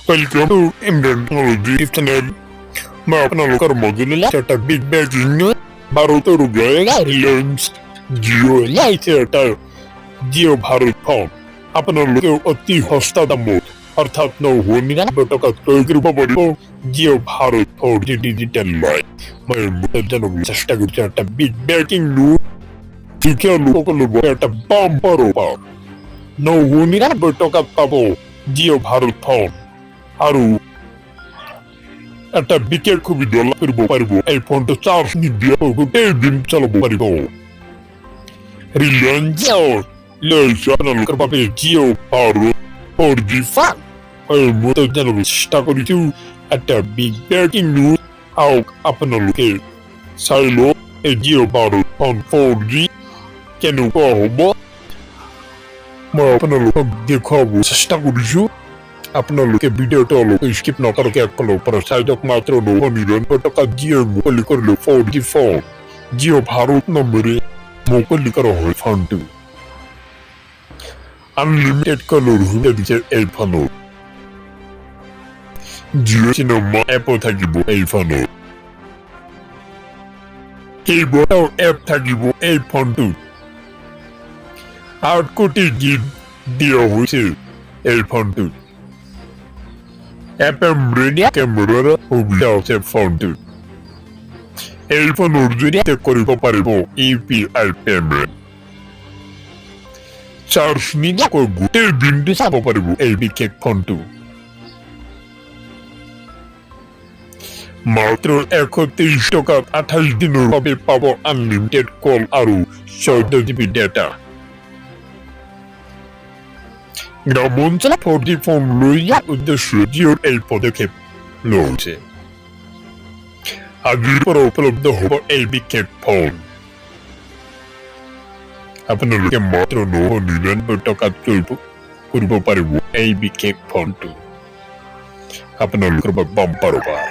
Welcome to Indian Technology Channel. मैं अपना लोकर मौजूदा सेटअप बिग बैजिंग ভারতের জায়গা রিলায়েন্স জিও লাইটেটা জিও ভারত ফোন আপনার লোকে অতি সস্তা দামত অর্থাৎ 999 টাকা ক্রয় কৰিব পাৰিব Jio Bharat 4G digital light মই জানিব চেষ্টা কৰিছো এটা বিগ ব্ৰেকিং নিউজ যিটো লোকসকলৰ এটা বাম্পাৰ অফাৰ 999 টাকা পাব জিও ভাৰত ফোন আৰু একটা বিকেট খুবই ডলার করব পারব এই ফোনটা চার্জ নিদিয়া গোটেই দিন চালাব পারিব রিলায়েন্স জিও লেশনাল করবে জিও ভারত 4G ফোন এই মতো জানাবো চেষ্টা করেছি একটা বিগ ব্রেকিং নিউজ আও আপনাদেরকে চাইলো এই জিও ভারত ফোন 4G কেন হব মই আপনাদেরকে দেখাবো চেষ্টা করেছি আপনাদেরকে ভিডিওটা স্কিপ না করে একলো পর সাইডক মাত্র 999 টাকা জিও মোবাইল করলে 4G ফোন জিও ভারত নম্বরে মোবাইল করা হয় ফোনটি আনলিমিটেড কলর হয়ে দিচ্ছে এই ফোন জিও সিনেমা অ্যাপও থাকিব এই ফোন কিবোর্ডও অ্যাপ থাকিব এই ফোনটি 8 কোটি গিগ দেওয়া হয়েছে এই ফোনটি FM radio camera উইদাউট ফোনটি এই ফোনের জৰিয়তে কৰিব পাৰিব UPI পেমেন্ট চাৰ্জ নিদিয়াকৈ গোটেই দিনটো চাব পাৰিব এই বিশেষ ফোনটো মাত্ৰ 123 টকাত 28 দিনৰ বাবে পাব আনলিমিটেড কল আৰু 14 GB ডেটা গ্রামাঞ্চলে 4G ফোন লইয়া উদ্দেশ্য জিওর এই পদক্ষেপ লইছে আজির পর উপলব্ধ হব এই বিশেষ ফোন আপনাদেরকে মাত্র 999 টাকা কৰিব পাৰিব এই বিশেষ ফোনটো আপনাদেৰকে বাম্পাৰ অফাৰ